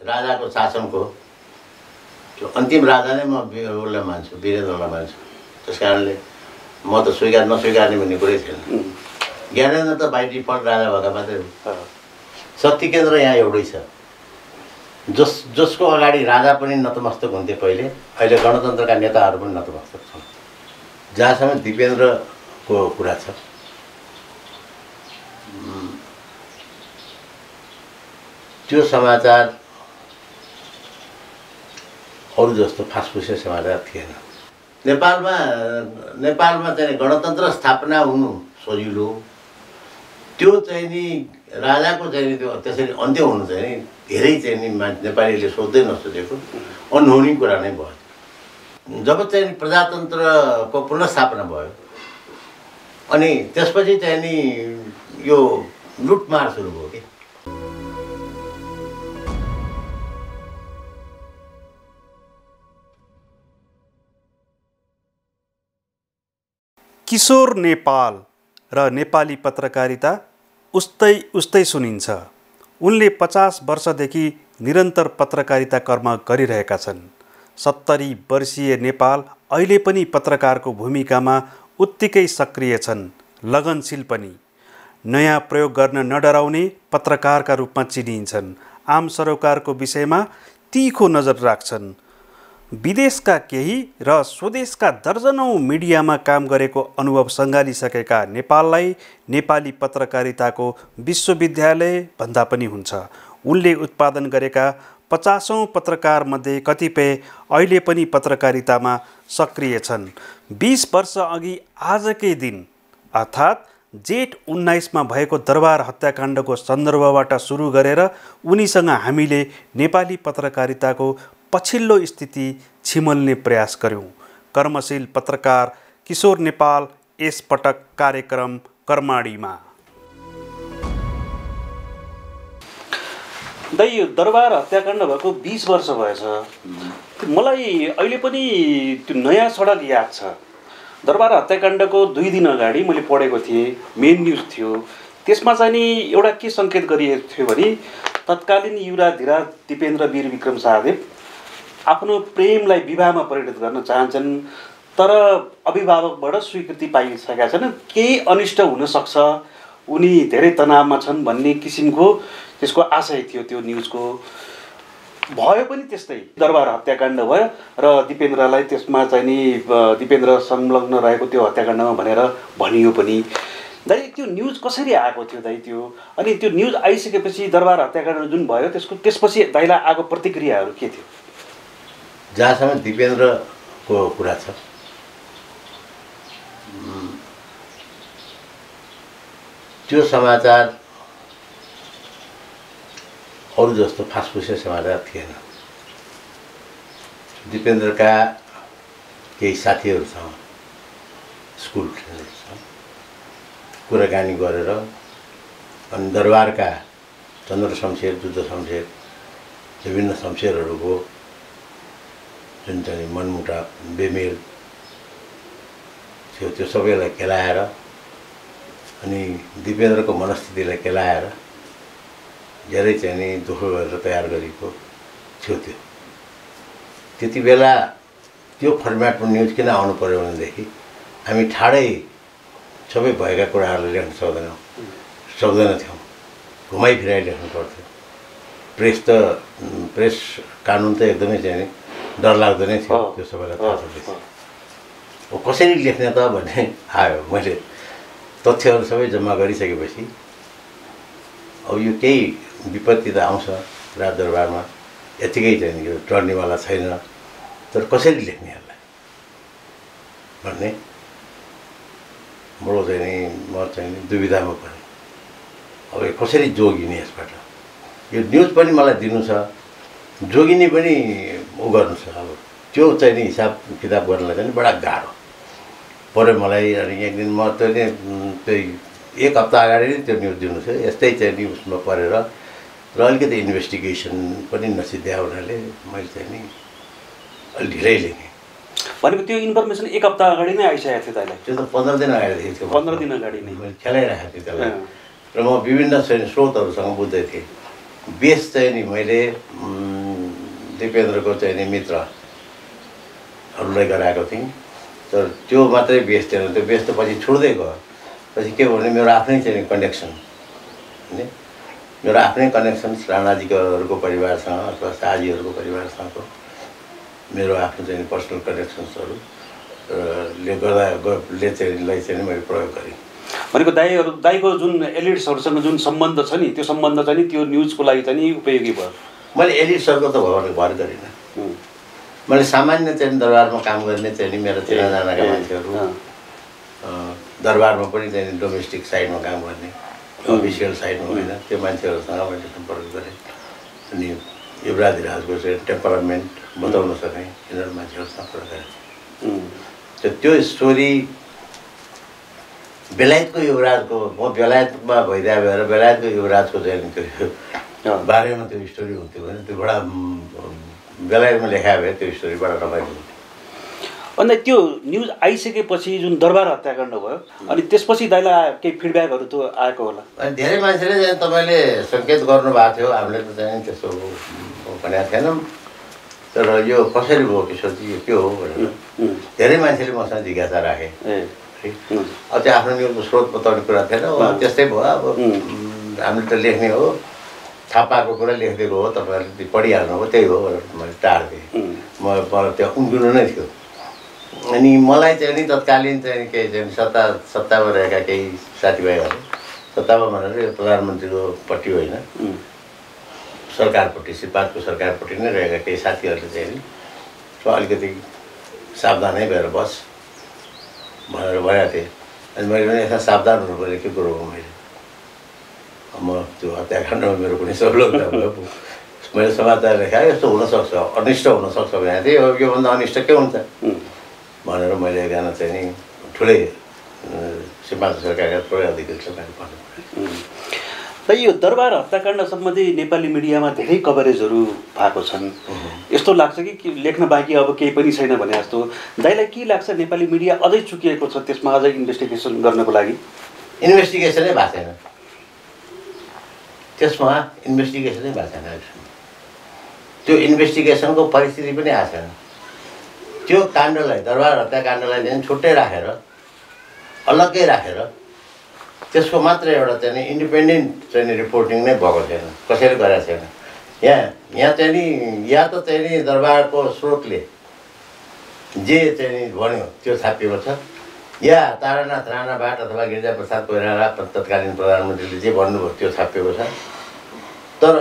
राजाको शासनको त्यो अन्तिम राजा नै म उसलाई मान्छु, वीरेन्द्रलाई मान्छु। त्यस कारणले म त स्वीकार नस्वीकार्ने भन्ने कुरै थिएन। ज्ञानेन्द्र त बाई डिफल्ट राजा भएका मात्रै हो। शक्ति केन्द्र यहाँ एउटै छ, जसको अगाडि राजा पनि नतमस्तक हुन्थे पहिले, अहिले गणतन्त्रका नेताहरू पनि नतमस्तक छन्। जहाँसम्म दिपेन्द्रको कुरा छ, त्यो समाचार अरू जस्तो फासफुसे समाचार थिएन। नेपालमा चाहिँ गणतन्त्र स्थापना हुनु सजिलो, त्यो चाहिँ नि राजाको चाहिँ नि त्यो त्यसरी अन्त्य हुनु चाहिँ नि धेरै चाहिँ नि नेपालीले सोच्दै नसोचेको अनहोनी कुरा नै भयो। जब चाहिँ प्रजातन्त्रको पुनर्स्थापना भयो अनि त्यसपछि चाहिँ नि यो लुटमार सुरु भयो कि। किशोर नेपाल र नेपाली पत्रकारिता उस्तै सुनिन्छ। उनले 50 वर्षदेखि निरन्तर पत्रकारिता कर्म गरिरहेका छन्। 70 वर्षीय नेपाल अहिले पनि पत्रकारको भूमिकामा उत्तिकै सक्रिय छन्, लगनशील पनि। नयाँ प्रयोग गर्न नडराउने पत्रकारका रूपमा चिनिन्छन्। आम सरोकारको विषयमा तीखो नजर राख्छन्। विदेशका केही र स्वदेशका दर्जनौं मिडियामा काम गरेको अनुभव सङ्घालिसकेका नेपाललाई नेपाली पत्रकारिताको विश्वविद्यालय भन्दा पनि हुन्छ। उनले उत्पादन गरेका 50औं पत्रकारमध्ये कतिपय अहिले पनि पत्रकारितामा सक्रिय छन्। 20 वर्ष अघि आजकै दिन अर्थात् जेठ 19 मा भएको दरबार हत्याकाण्डको सन्दर्भबाट सुरु गरेर उनीसँग हामीले नेपाली पत्रकारिताको पछिल्लो स्थिति छिमल्ने प्रयास गर्यौं। कर्मशील पत्रकार किशोर नेपाल यस पटक कार्यक्रम कर्माडीमा। दाइ, दरबार हत्याकाण्ड भएको 20 वर्ष भएछ। मलाई अहिले पनि त्यो नयाँ सडक याद छ। दरबार हत्याकाण्डको 2 दिन अगाडि मैले पढेको थिएँ, मेन न्युज थियो। त्यसमा चाहिँ नि एउटा के सङ्केत गरिएको थियो भने तत्कालीन युवराज दिपेन्द्र वीर विक्रम शाहदेव आफ्नो प्रेमलाई विवाहमा परिणत गर्न चाहन्छन्, तर अभिभावकबाट स्वीकृति पाइसकेका छैनन्, केही अनिष्ट हुन सक्छ, उनी धेरै तनावमा छन् भन्ने किसिमको त्यसको आशय थियो। त्यो न्युजको भयो पनि त्यस्तै। दरबार हत्याकाण्ड भयो र दिपेन्द्रलाई त्यसमा चाहिँ नि दिपेन्द्र संलग्न रहेको त्यो हत्याकाण्डमा भनेर भनियो पनि। दाइ, त्यो न्युज कसरी आएको थियो दाइ त्यो? अनि त्यो न्युज आइसकेपछि दरबार हत्याकाण्ड जुन भयो त्यसपछि दाइलाई आएको प्रतिक्रियाहरू के थियो? जहाँसम्म दिपेन्द्रको कुरा छ, त्यो समाचार अरू जस्तो फासफुसे समाचार थिएन। दिपेन्द्रका केही साथीहरूसँग स्कुल कुराकानी गरेर अनि दरबारका चन्द्र शमशेर, जुद्ध शमशेर, विभिन्न शमशेरहरूको जुन चाहिँ मनमुटाव बेमेल थियो त्यो सबैलाई केलाएर अनि दिपेन्द्रको मनस्थितिलाई केलाएर धेरै चाहिँ नि दुःख गरेर तयार गरेको थियो। त्यति बेला त्यो फर्मेटमा न्युज किन आउनु पर्यो भनेदेखि हामी ठाडै सबै भएका कुराहरू लेख्न सक्दैनथ्यौँ, घुमाइफिराइ लेख्नु पर्थ्यो। प्रेस कानुन त एकदमै चाहिँ नि डरलाग्दो नै थियो, त्यो सबैलाई थाहा छ। कसरी लेख्ने त भन्ने आयो। मैले तथ्यहरू सबै जम्मा गरिसकेपछि अब यो केही विपत्ति त आउँछ राजदरबारमा, यतिकै चाहिँ यो टर्नेवाला छैन, तर कसरी लेख्ने यसलाई भन्ने बडो चाहिँ नि म चाहिँ नि दुविधामा परेँ। अब यो कसरी जोगिने यसबाट? यो न्युज पनि मलाई दिनु छ, जोगिने पनि उ गर्नु छ। अब त्यो चाहिँ नि हिसाब किताब गर्नलाई चाहिँ बडा गाह्रो पऱ्यो मलाई। अनि एक दिन म त्यही 1 हप्ता अगाडि नै त्यो न्युज दिनु थियो। यस्तै चाहिँ नि उसमा परेर र अलिकति इन्भेस्टिगेसन पनि नसिद्ध्या हुनाले मैले चाहिँ नि अलि ढिलै लेखेँ। भनेको त्यो इन्फर्मेसन 1 हप्ता अगाडि नै आइसकेको थियो दाइलाई? त्यो त 15 दिन अगाडि थियो। 15 दिन अगाडि नै मैले खेलाइरहेको थिएँ त्यसलाई। र म विभिन्न स्रोतहरूसँग बुझ्दै थिएँ। बेस चाहिँ नि मैले दिपेन्द्रको चाहिँ नि मित्रहरूलाई गराएको थिएँ। तर त्यो मात्रै बेस थिएन, त्यो बेस त पछि छुट्दै गयो। पछि के भयो भने मेरो आफ्नै चाहिँ कनेक्सन, होइन, मेरो आफ्नै कनेक्सन्स राणाजीहरूको परिवारसँग अथवा शाहजीहरूको परिवारसँगको मेरो आफ्नो चाहिँ पर्सनल कनेक्सन्सहरूले गर्दाले चाहिँ मैले प्रयोग गरेँ। भनेको दाइको जुन एलिट्सहरूसँग जुन सम्बन्ध छ नि, त्यो सम्बन्ध चाहिँ नि त्यो न्युजको लागि चाहिँ नि उपयोगी भयो। मैले एलिट्सहरूको त भर गरिनँ। मैले सामान्य चाहिँ दरबारमा काम गर्ने चाहिँ नि मेरा चिनाजानाका मान्छेहरू, दरबारमा पनि चाहिँ डोमेस्टिक साइडमा काम गर्ने, अफिसियल साइडमा होइन, त्यो मान्छेहरूसँग मैले सम्पर्क गरेँ। अनि युवराजराजको चाहिँ टेम्परामेन्ट बताउन सक्ने यिनीहरू मान्छेहरूसँग कुरा गरेँ। त्यो स्टोरी बेलायतको युवराजको, म बेलायतमा भइदिए भएर बेलायतको युवराजको चाहिँ त्यो बारेमा त्यो स्टोरी हुन्थ्यो भने त्यो बडा बेलायतमा लेखायो भए त्यो स्टोरी बडा रमाइलो हुन्थ्यो। अन्त त्यो न्युज आइसकेपछि जुन दरबार हत्याकाण्ड भयो, अनि त्यसपछि दाइलाई केही फिडब्याकहरू त आएको होला? अनि धेरै मान्छेले चाहिँ तपाईँले सङ्केत गर्नुभएको थियो, हामीले त चाहिँ त्यस्तो भनेको थिएनौँ, तर यो कसरी भयो किशोरजी, यो के हो भनेर धेरै मान्छेले मसँग जिज्ञासा राखे। अब त्यो आफ्नो न्युजको स्रोत बताउने कुरा थिएन, त्यस्तै भयो। अब हामीले त लेख्ने हो, थाहा पाएको कुरा लेखिदिएको हो, तपाईँहरूले पढिहाल्नु हो, त्यही हो भनेर मैले टाढिदिएँ। मलाई त्यो उम्किनु नै थियो। अनि मलाई चाहिँ नि तत्कालीन चाहिँ केही चाहिँ सत्तामा रहेका केही साथीभाइहरू, सत्तामा भनेर यो प्रधानमन्त्रीको पट्टि होइन, सरकारपट्टि, सिपातको सरकारपट्टि नै रहेका केही साथीहरूले चाहिँ नि अलिकति सावधानै भएर बस भनेर भनेको थिएँ। अनि मैले पनि यसमा सावधान हुनुपर्ने के कुरो हो, म त्यो हत्याकाण्डमा मेरो कुनै सहुलियत नभयो, मैले समाचार लेखाएँ यस्तो हुनसक्छ, अनिष्ट हुनसक्छ भनेको थिएँ। योभन्दा अनिष्ट के हुन्छ भनेर मैले एकजना चाहिँ नि ठुलै सिमाको सरकारका थोरै अधिकृतलाई मैले भन्नु पऱ्यो। र यो दरबार हत्याकाण्ड सम्बन्धी नेपाली मिडियामा धेरै कभरेजहरू भएको छन्। यस्तो लाग्छ कि लेख्न बाँकी अब केही पनि छैन भने जस्तो। दाइलाई के लाग्छ, नेपाली मिडिया अझै चुकिएको छ त्यसमा अझै इन्भेस्टिगेसन गर्नको लागि? इन्भेस्टिगेसनै भएको छैन, त्यसमा इन्भेस्टिगेसनै भएको छैन। त्यो इन्भेस्टिगेसनको परिस्थिति पनि आएको छैन। त्यो काण्डलाई, दरबार हत्याकाण्डलाई चाहिँ छुट्टै राखेर, अलग्गै राखेर त्यसको मात्र एउटा चाहिँ इन्डिपेन्डेन्ट चाहिँ रिपोर्टिङ नै भएको छैन, कसैले गरेको छैन। यहाँ चाहिँ नि या त चाहिँ नि दरबारको स्रोतले जे चाहिँ नि भन्यो त्यो छापिएको छ, या तारानाथ राणाबाट अथवा गिरिजाप्रसाद कोइराला तत्कालीन प्रधानमन्त्रीले जे भन्नुभयो त्यो छापिएको छ। तर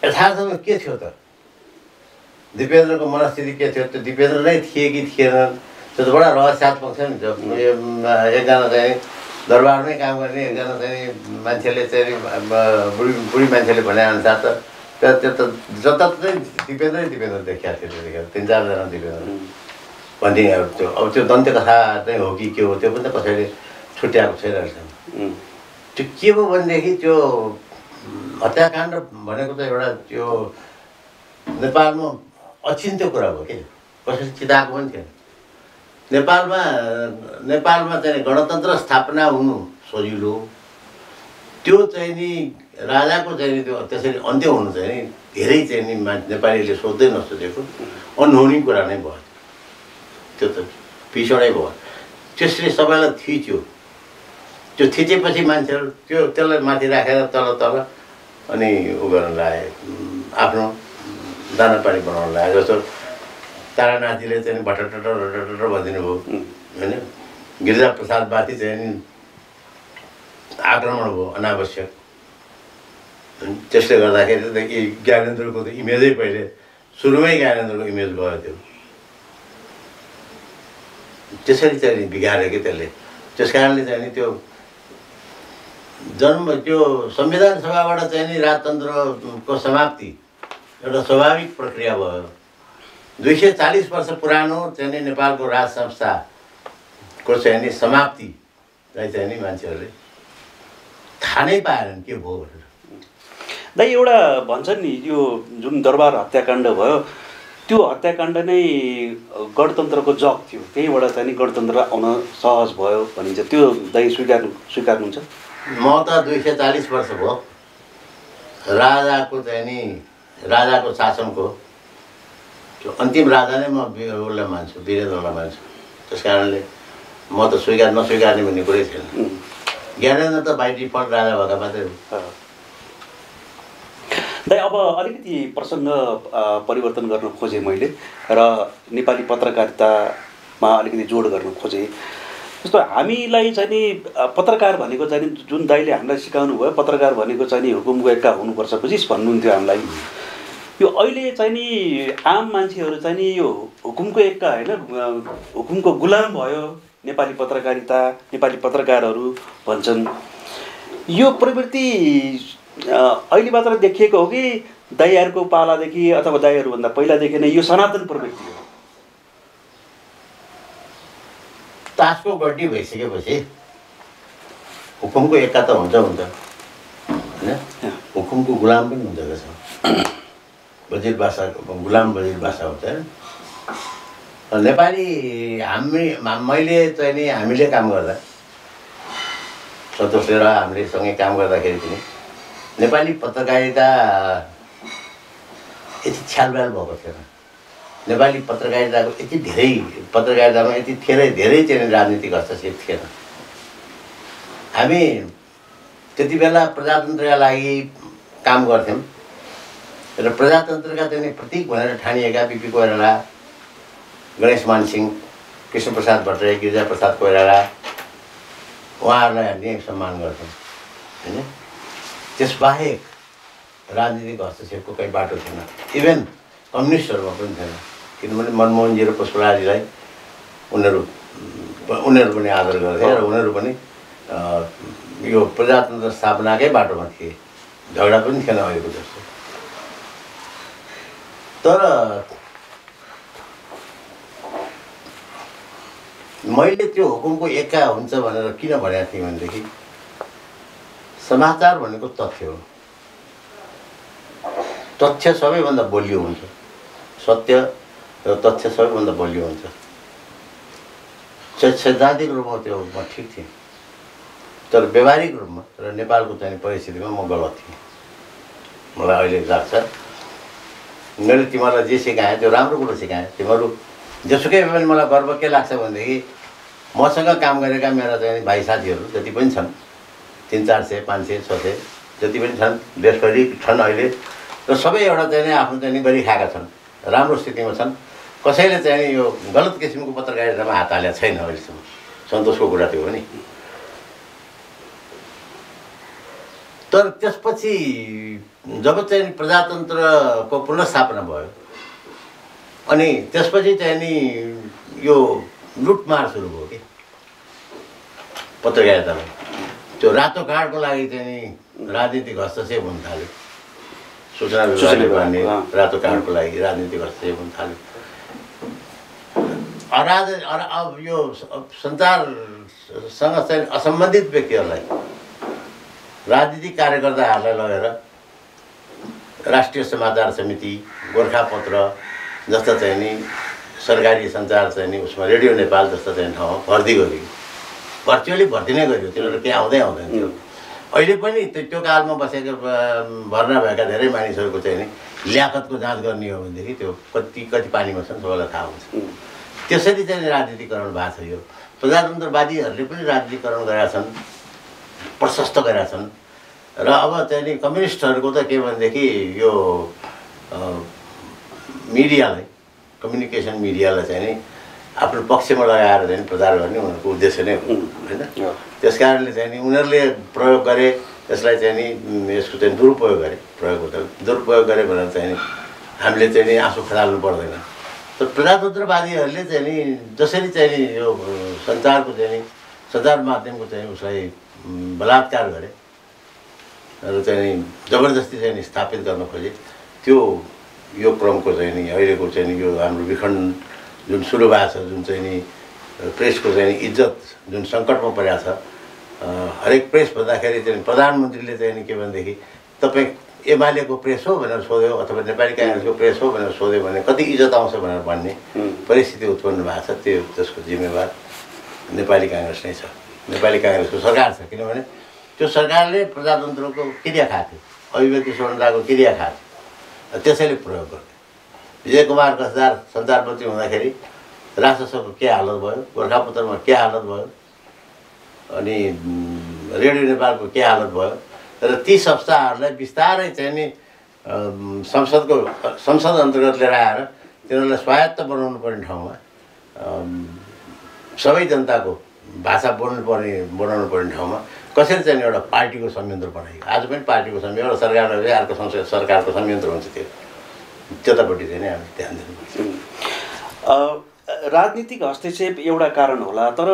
यथार्थमा के थियो त, दिपेन्द्रको मनस्थिति के थियो, त्यो दिपेन्द्र नै थिए कि थिएनन्, त्यो त बडा रहस्यात्मक छ नि। एकजना चाहिँ दरबारमै काम गर्ने एकजना चाहिँ मान्छेले चाहिँ बुढी मान्छेले भनेअनुसार त त्यो त जताततै दिपेन्द्र देखिएको थियो। त्यतिखेर 3-4 जना दिपेन्द्र भन्ने त्यो अब त्यो दन्त्य कथा चाहिँ हो कि के हो त्यो पनि त कसैले छुट्याएको छैन अहिलेसम्म। त्यो के हो भनेदेखि त्यो हत्याकाण्ड भनेको त एउटा त्यो नेपालमा अचिन्त्य कुरा भयो कि, कसैले चिताएको पनि थिएन। नेपालमा चाहिँ गणतन्त्र स्थापना हुनु सजिलो, त्यो चाहिँ नि राजाको चाहिँ नि त्यो त्यसरी अन्त्य हुनु चाहिँ नि धेरै चाहिँ नि नेपालीले सोच्दै नसोचेको अनहोनी कुरा नै भयो। त्यो त पिछडै भयो। त्यसले सबैलाई थिच्यो। त्यो थिचेपछि मान्छेहरू त्यसलाई माथि राखेर तल अनि उ गर्न लागे, आफ्नो दाना पानी बनाउन लागे। जस्तो तारानाथजीले चाहिँ भटटर भनिदिनु भयो होइन, गिरिजाप्रसादमाथि चाहिँ नि आक्रमण भयो अनावश्यक। त्यसले गर्दाखेरि त ज्ञानेन्द्रको त इमेजै पहिले सुरुमै ज्ञानेन्द्रको इमेज गयो। त्यो त्यसरी चाहिँ नि बिगार्यो कि त्यसले। त्यस कारणले चाहिँ नि त्यो त्यो संविधान सभाबाट चाहिँ नि राजतन्त्रको समाप्ति एउटा स्वाभाविक प्रक्रिया भयो। 240 वर्ष पुरानो चाहिँ नि नेपालको राज संस्थाको चाहिँ नि समाप्तिलाई चाहिँ नि मान्छेहरूले थाहा नै पाएनन् के भयो भनेर। दाइ एउटा भन्छन् नि यो जुन दरबार हत्याकाण्ड भयो त्यो हत्याकाण्ड नै गणतन्त्रको जग थियो, त्यहीबाट चाहिँ नि गणतन्त्र आउन सहज भयो भनिन्छ। त्यो दाइ स्वीकार्नुहुन्छ? म त 240 वर्ष भयो राजाको चाहिँ नि राजाको शासनको त्यो अन्तिम राजा नै म उसलाई मान्छु, वीरेन्द्रलाई मान्छु। त्यस कारणले म त स्वीकार नस्वीकार्ने भन्ने कुरै थिएन। ज्ञानेन्द्र त बाई डिफल्ट राजा भएका मात्रै हो। दाइ अब अलिकति प्रसङ्ग परिवर्तन गर्न खोजेँ मैले र नेपाली पत्रकारितामा अलिकति जोड गर्न खोजेँ। जस्तो हामीलाई चाहिँ नि पत्रकार भनेको चाहिँ नि जुन दाइले हामीलाई सिकाउनु भयो, पत्रकार भनेको चाहिँ नि हुकुमको एक्का हुनुपर्छ बुझिस् भन्नुहुन्थ्यो हामीलाई। यो अहिले चाहिँ नि आम मान्छेहरू चाहिँ नि यो हुकुमको एक्का होइन, हुकुमको गुलाम भयो नेपाली पत्रकारिता, नेपाली पत्रकारहरू भन्छन्। यो प्रवृत्ति अहिले मात्र देखिएको हो कि दाइहरूको पालादेखि अथवा दाइहरूभन्दा पहिलादेखि नै यो सनातन प्रवृत्ति हो? तासको गड्डी भइसकेपछि हुकुमको एक्का त हुन्छ होइन, हुकुमको गुलाम पनि हुन्छ रहेछ। वजिर बादशाहको गुलाम वजिर बादशाह हुन्छ होइन। नेपाली मैले चाहिँ नि हामीले काम गर्दा सन्तोष र हामीले सँगै काम गर्दाखेरि पनि नेपाली पत्रकारिता यति छ्यालब्याल भएको थिएन। नेपाली पत्रकारिताको यति धेरै पत्रकारितामा यति धेरै चाहिँ राजनीतिक हस्तक्षेप थिएन। हामी त्यति बेला प्रजातन्त्रका लागि काम गर्थ्यौँ र प्रजातन्त्रका चाहिँ प्रतीक भनेर ठानिएका बिपी कोइराला, गणेश मानसिंह, कृष्णप्रसाद भट्टराई, गिरिजाप्रसाद कोइराला, उहाँहरूलाई हामीले सम्मान गर्थ्यौँ होइन। त्यसबाहेक राजनीतिक हस्तक्षेपको कहीँ बाटो थिएन। इभेन कम्युनिस्टहरूमा पनि थिएन, किनभने मनमोहनजी र पुष्पलालजीलाई उनीहरू पनि आदर गर्थे र उनीहरू पनि यो प्रजातन्त्र स्थापनाकै बाटोमा थिए। झगडा पनि थिएन अहिलेको जस्तो। तर मैले त्यो हुकुमको एक्का हुन्छ भनेर किन भनेको थिएँ भनेदेखि समाचार भनेको तथ्य हो। तथ्य सबैभन्दा बलियो हुन्छ, सत्य र तथ्य सबैभन्दा बलियो हुन्छ। सैद्धान्तिक रूपमा त्यो म ठिक थिएँ, तर व्यवहारिक रूपमा र नेपालको चाहिँ परिस्थितिमा म गलत थिएँ। मलाई अहिले लाग्छ मैले तिमीहरूलाई जे सिकाएँ त्यो राम्रो कुरो सिकाएँ। तिमीहरू जसुकै पनि मलाई गर्व के लाग्छ भनेदेखि मसँग काम गरेका मेरा चाहिँ भाइ साथीहरू जति पनि छन्, 300-400, 500, 600 जति पनि छन्, देशभरि छन् अहिले, र सबै एउटा चाहिँ आफ्नो चाहिँ गरी खाएका छन्, राम्रो स्थितिमा छन्। कसैले चाहिँ यो गलत किसिमको पत्रकारितामा हात हालेको छैन अहिलेसम्म। सन्तोषको कुरा त्यो हो नि। तर त्यसपछि जब चाहिँ प्रजातन्त्रको पुनर्स्थापना भयो अनि त्यसपछि चाहिँ नि यो लुटमार सुरु भयो कि पत्रकारितामा। त्यो रातो कार्डको लागि चाहिँ नि राजनीतिक हस्तक्षेप हुन थाल्यो। सूचना विभागले भन्ने रातो कार्डको लागि राजनीतिक हस्तक्षेप हुन थाल्यो। अब यो सञ्चारसँग चाहिँ असम्बन्धित व्यक्तिहरूलाई, राजनीतिक कार्यकर्ताहरूलाई लगेर राष्ट्रिय समाचार समिति, गोर्खापत्र जस्ता चाहिँ नि सरकारी सञ्चार चाहिँ नि उसमा रेडियो नेपाल जस्ता चाहिँ ठाउँमा भर्ती गरियो। भर्चुअली भर्ती नै गरियो, तिनीहरू केही आउँदैन थियो। अहिले पनि त्यो कालमा बसेको भर्ना भएका धेरै मानिसहरूको चाहिँ नि ल्याकतको जाँच गर्ने हो भनेदेखि त्यो कति पानीमा छन् सबैलाई थाहा हुन्छ। त्यसरी चाहिँ राजनीतिकरण भएको छ। यो प्रजातन्त्रवादीहरूले पनि राजनीतिकरण गरेका छन्, प्रशस्त गरेका छन्। र अब चाहिँ नि कम्युनिस्टहरूको त के भनेदेखि यो मिडियालाई, कम्युनिकेसन मिडियालाई चाहिँ नि आफ्नो पक्षमा लगाएर चाहिँ प्रचार गर्ने उनीहरूको उद्देश्य नै हो होइन। त्यस कारणले चाहिँ नि उनीहरूले प्रयोग गरे, यसलाई चाहिँ नि यसको चाहिँ दुरुपयोग गरे भनेर चाहिँ नि हामीले चाहिँ नि आँसु खसाल्नु पर्दैन। तर प्रजातन्त्रवादीहरूले चाहिँ नि जसरी चाहिँ नि यो सञ्चारको चाहिँ नि सञ्चार माध्यमको चाहिँ उसलाई बलात्कार गरे र चाहिँ नि जबरजस्ती चाहिँ नि स्थापित गर्न खोजे, त्यो यो क्रमको चाहिँ नि अहिलेको चाहिँ नि यो हाम्रो विखण्डन जुन सुरु भएको छ, जुन चाहिँ नि प्रेसको चाहिँ नि इज्जत जुन सङ्कटमा परेको छ। हरेक प्रेस भन्दाखेरि चाहिँ प्रधानमन्त्रीले चाहिँ नि के भनेदेखि तपाईँ एमालेको प्रेस हो भनेर सोध्यो अथवा नेपाली काङ्ग्रेसको प्रेस हो भनेर सोध्यो भने कति इज्जत आउँछ भनेर भन्ने परिस्थिति उत्पन्न भएको छ। त्यसको जिम्मेवार नेपाली काङ्ग्रेस नै छ, नेपाली काङ्ग्रेसको सरकार छ। किनभने त्यो सरकारले प्रजातन्त्रको क्रिया खाएको थियो, अभिव्यक्ति स्वतन्त्रताको क्रिया खाएको थियो, त्यसैले प्रयोग गर्यो। विजय कुमार गजदार सञ्चारमन्त्री हुँदाखेरि राष्ट्रसभाको के हालत भयो, गोर्खापत्रमा के हालत भयो, अनि रेडियो नेपालको के हालत भयो। र ती संस्थाहरूलाई बिस्तारै चाहिँ नि संसद अन्तर्गत लिएर आएर तिनीहरूलाई स्वायत्त बनाउनु पर्ने ठाउँमा सबै जनताको भाषा बनाउनु पर्ने ठाउँमा कसरी चाहिँ एउटा पार्टीको संयन्त्र बनाइयो। आज पनि पार्टीको संयन्त्र, एउटा सरकारले अर्को सरकारको संयन्त्र हुन्छ, त्यतापट्टि चाहिँ नि हामी ध्यान दिनुपर्छ। राजनीतिक हस्तक्षेप एउटा कारण होला, तर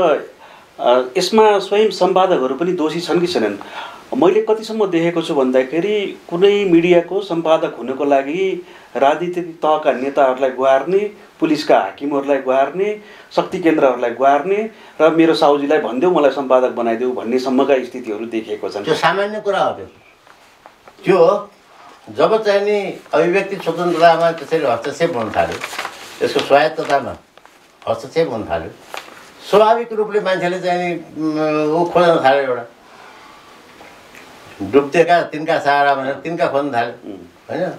यसमा स्वयं सम्पादकहरू पनि दोषी छन् कि छैनन्? मैले कतिसम्म देखेको छु भन्दाखेरि कुनै मिडियाको सम्पादक हुनको लागि राजनीतिक तहका नेताहरूलाई गुहार्ने, पुलिसका हाकिमहरूलाई गुहार्ने, शक्ति केन्द्रहरूलाई गुहार्ने र मेरो साउजीलाई भनिदेऊ मलाई सम्पादक बनाइदेऊ भन्नेसम्मका स्थितिहरू देखिएको छन्। त्यो सामान्य कुरा हो। त्यो जब चाहिँ नि अभिव्यक्ति स्वतन्त्रतामा त्यसरी हस्तक्षेप हुन थाल्यो, त्यसको स्वायत्ततामा हस्तक्षेप हुन थाल्यो, स्वाभाविक रूपले मान्छेले चाहिँ नि ऊ खोज्न थाल्यो, एउटा डुब्तेका तिनका सहारा भनेर तिनका खोज्न थाल्यो होइन।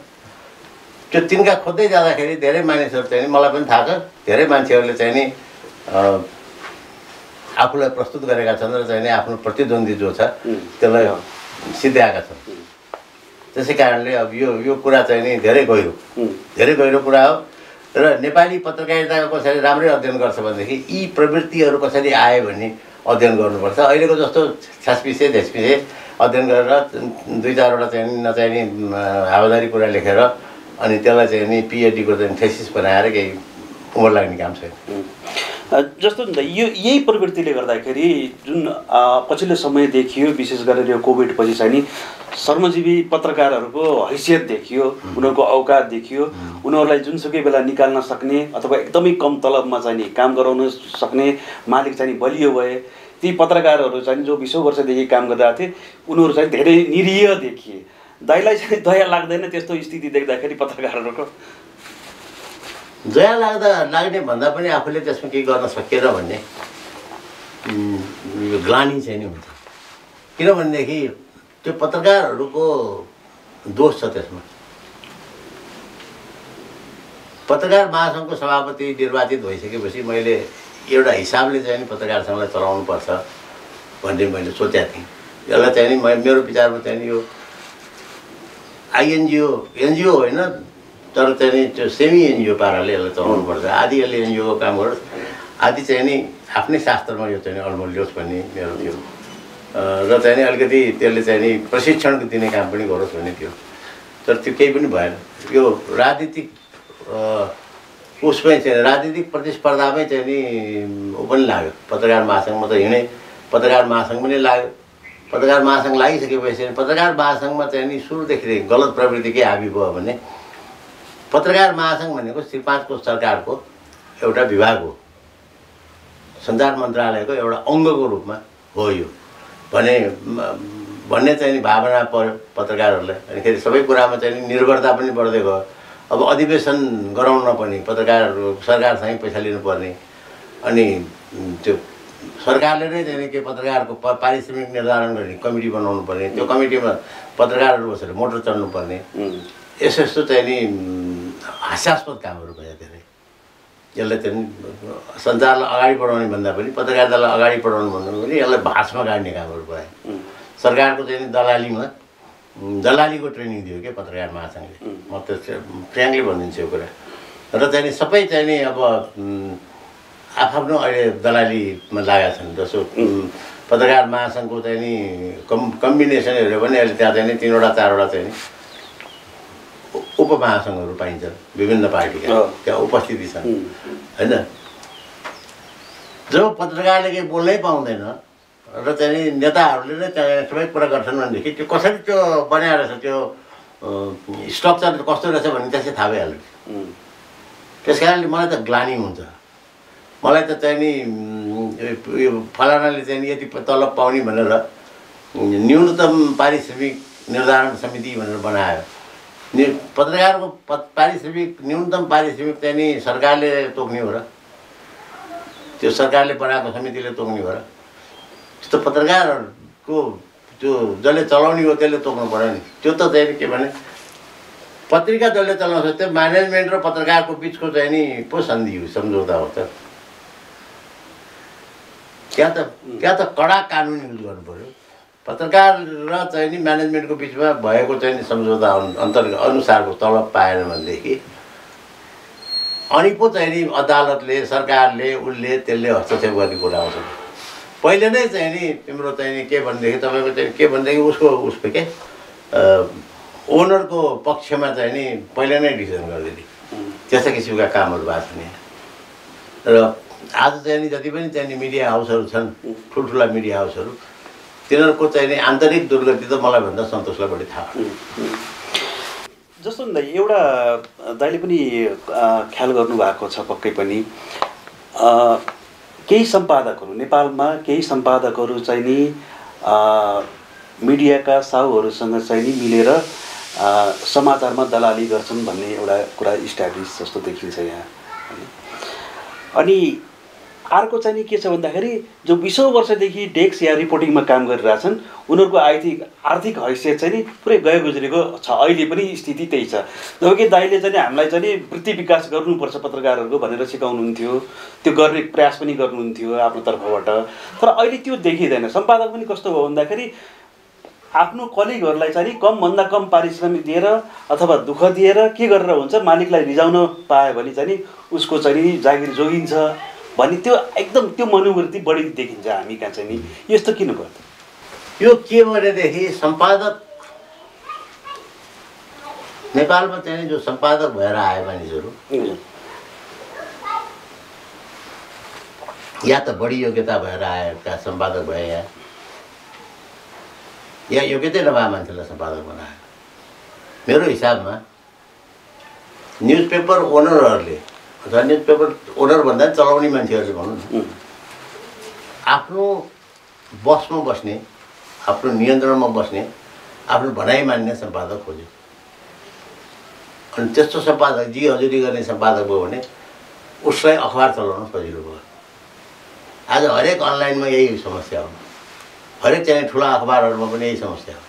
त्यो तिनका खोज्दै जाँदाखेरि धेरै मानिसहरू चाहिँ नि, मलाई पनि थाहा छ, धेरै मान्छेहरूले चाहिँ नि आफूलाई प्रस्तुत गरेका छन् र चाहिँ नि आफ्नो प्रतिद्वन्दी जो छ त्यसलाई सिद्ध्याएका छन्। त्यसै कारणले अब यो कुरा चाहिँ नि धेरै गहिरो कुरा हो। र नेपाली पत्रकारिताको कसरी राम्रै अध्ययन गर्छ भनेदेखि यी प्रवृत्तिहरू कसरी आयो भन्ने अध्ययन गर्नुपर्छ। अहिलेको जस्तो छासपिसे झेसपिसे अध्ययन गरेर 2-4वटा चाहिँ नचाहिने हावादारी कुरा लेखेर अनि त्यसलाई चाहिँ नि पिएचडीको चाहिँ थेसिस बनाएर केही उमर लाग्ने काम छैन। जस्तो यही प्रवृत्तिले गर्दाखेरि जुन पछिल्लो समय देखियो, विशेष गरेर यो कोभिड पछि चाहिँ नि श्रमजीवी पत्रकारहरूको हैसियत देखियो, उनीहरूको औकात देखियो, उनीहरूलाई जुनसुकै बेला निकाल्न सक्ने अथवा एकदमै कम तलबमा चाहिँ नि काम गराउन सक्ने मालिक चाहिँ बलियो भए। ती पत्रकारहरू चाहिँ जो 20 वर्षदेखि काम गरिरहेको थिए उनीहरू चाहिँ धेरै निरीह देखिए। दाइलाई चाहिँ दया लाग्दैन त्यस्तो स्थिति देख्दाखेरि पत्रकारहरूको? दया लाग्ने भन्दा पनि आफूले त्यसमा केही गर्न सकिएन भन्ने ग्लानी चाहिँ नि हुन्छ। किनभनेदेखि त्यो पत्रकारहरूको दोष छ त्यसमा। पत्रकार महासङ्घको सभापति निर्वाचित भइसकेपछि मैले एउटा हिसाबले चाहिँ नि पत्रकार सङ्घलाई चलाउनुपर्छ भन्ने मैले सोचेको थिएँ। यसलाई चाहिँ नि मेरो विचारमा चाहिँ नि यो एनजिओ होइन, तर चाहिँ नि त्यो सेमी एनजिओ पाराले यसलाई चलाउनुपर्छ। आदि यसले एनजिओको काम गरोस्, आदि चाहिँ नि आफ्नै शास्त्रमा यो चाहिँ अल्मल ल्याओस् भन्ने मेरो थियो। र चाहिँ नि अलिकति त्यसले चाहिँ नि प्रशिक्षण दिने काम पनि गरोस् भन्ने थियो। तर त्यो केही पनि भएन। यो राजनीतिक उसमै चाहिँ राजनीतिक प्रतिस्पर्धामै चाहिँ नि ऊ पनि लाग्यो। पत्रकार महासङ्घमा त हिँडे, पत्रकार महासङ्घ पनि लाग्यो। पत्रकार महासङ्घ लागिसकेपछि पत्रकार महासङ्घमा चाहिँ नि सुरुदेखि गलत प्रवृत्ति के हाबी भयो भने पत्रकार महासङ्घ भनेको श्री 5 को सरकारको एउटा विभाग हो, सञ्चार मन्त्रालयको एउटा अङ्गको रूपमा हो यो भन्ने चाहिँ नि भावना पर्यो पत्रकारहरूलाई। अनिखेरि सबै कुरामा चाहिँ नि निर्भरता पनि बढ्दै गयो। अब अधिवेशन गराउन पनि सरकारसँगै पैसा लिनुपर्ने, अनि त्यो सरकारले नै चाहिँ के पत्रकारको पारिश्रमिक निर्धारण गर्ने कमिटी बनाउनु पर्ने, त्यो कमिटीमा पत्रकारहरू बसेर मोटर चढ्नुपर्ने, यस्तो चाहिँ नि हास्यास्पद कामहरू भयो धेरै। यसलाई चाहिँ सञ्चारलाई अगाडि बढाउने भन्दा पनि पत्रकारितालाई अगाडि बढाउनु भन्दा पनि यसलाई भाषमा गाड्ने कामहरू भयो। सरकारको चाहिँ दलालीमा दलालीको ट्रेनिङ दियो क्या पत्रकार महासङ्घले। म त फ्र्याङ्कली भनिदिन्छु यो कुरा। र चाहिँ नि सबै चाहिँ नि अब आफ्नो अहिले दलालीमा लागेका छन्। जस्तो पत्रकार महासङ्घको चाहिँ नि कम्बिनेसन हेऱ्यो भने अहिले त्यहाँ चाहिँ नि 3-4वटा चाहिँ नि उपमहासङ्घहरू पाइन्छन् विभिन्न पार्टीका, त्यहाँ उपस्थिति छन् होइन। जब पत्रकारले केही बोल्नै पाउँदैन र चाहिँ नि नेताहरूले नै चाहिँ सबै कुरा गर्छन् भनेदेखि त्यो कसरी त्यो बनाएर छ, त्यो स्ट्रक्चर कस्तो रहेछ भन्ने त्यसै थाहा भइहाल्यो। त्यस कारणले मलाई त ग्लानी हुन्छ। मलाई त चाहिँ नि यो फलानाले चाहिँ यति तलब पाउने भनेर न्यूनतम पारिश्रमिक निर्धारण समिति भनेर बनायो। पत्रकारको पारिश्रमिक न्यूनतम पारिश्रमिक चाहिँ नि सरकारले तोक्ने हो र? त्यो सरकारले बनाएको समितिले तोक्ने हो र? त्यस्तो पत्रकारहरूको त्यो जसले चलाउने हो त्यसले तोक्नु पर्यो नि। त्यो त चाहिँ के भने पत्रिका जसले चलाउँछ त्यो म्यानेजमेन्ट र पत्रकारको बिचको चाहिँ नि पो सन्धि हो, सम्झौता हो त। त्यहाँ त कडा कानुन युज गर्नु पर्यो। पत्रकार र चाहिँ नि म्यानेजमेन्टको बिचमा भएको चाहिँ नि सम्झौता अनुसारको तलब पाएन भनेदेखि अनि पो चाहिँ नि अदालतले, सरकारले, उसले त्यसले हस्तक्षेप गर्ने कुरा आउँछ। पहिले नै चाहिँ नि तिम्रो चाहिँ नि के भनेदेखि तपाईँको चाहिँ के भनेदेखि उसको के ओनरको पक्षमा चाहिँ नि पहिला नै डिसिजन गरिदिने, त्यस्ता किसिमका कामहरू भएको छ नि। र आज चाहिँ नि जति पनि चाहिँ नि मिडिया हाउसहरू छन्, ठुल्ठुला मिडिया हाउसहरू, तिनीहरूको चाहिँ नि आन्तरिक दुर्गति त मलाई भन्दा सन्तोषलाई बढी थाहा हो। जस्तो नि एउटा दाइले पनि ख्याल गर्नुभएको छ पक्कै पनि, केही सम्पादकहरू नेपालमा केही सम्पादकहरू चाहिँ नि मिडियाका साहुहरूसँग चाहिँ नि मिलेर समाचारमा दलाली गर्छन् भन्ने एउटा कुरा इस्ट्याब्लिस जस्तो देखिन्छ यहाँ। अनि अर्को चाहिँ नि के छ भन्दाखेरि जो 20 वर्षदेखि डेस्क या रिपोर्टिङमा काम गरिरहेछन् उनीहरूको आर्थिक हैसियत चाहिँ नि पुरै गयो गुज्रेको छ। अहिले पनि स्थिति त्यही छ। जबकि दाइले चाहिँ हामीलाई चाहिँ वृत्ति विकास गर्नुपर्छ पत्रकारहरूको भनेर सिकाउनुहुन्थ्यो, त्यो गर्ने प्रयास पनि गर्नुहुन्थ्यो आफ्नो तर्फबाट। तर अहिले त्यो देखिँदैन। सम्पादक पनि कस्तो भयो भन्दाखेरि आफ्नो कलिगहरूलाई चाहिँ कमभन्दा कम पारिश्रमिक दिएर अथवा दुःख दिएर के गरेर हुन्छ, मालिकलाई रिजाउन पायो भने चाहिँ उसको चाहिँ जागिर जोगिन्छ भन्ने त्यो एकदम त्यो मनोवृत्ति बढी देखिन्छ हामी कहाँ चाहिँ नि। यस्तो किन भयो? यो के भनेदेखि सम्पादक नेपालमा चाहिँ जो सम्पादक भएर आए मानिसहरू या त बढी योग्यता भएर आएका सम्पादक भए या योग्यतै नभए मान्छेलाई सम्पादक बनायो। मेरो हिसाबमा न्युजपेपर ओनरहरूले अथवा न्युजपेपर ओनर भन्दा चलाउने मान्छेहरूले भनौँ न, आफ्नो बसमा बस्ने, आफ्नो नियन्त्रणमा बस्ने, आफ्नो भनाइ मान्ने सम्पादक खोज्यो। अनि त्यस्तो सम्पादक जी हजुरी गर्ने सम्पादक भयो भने उसलाई अखबार चलाउन सजिलो भयो। आज हरेक अनलाइनमा यही समस्या हो, हरेक चाहिँ ठुला अखबारहरूमा पनि यही समस्या हो।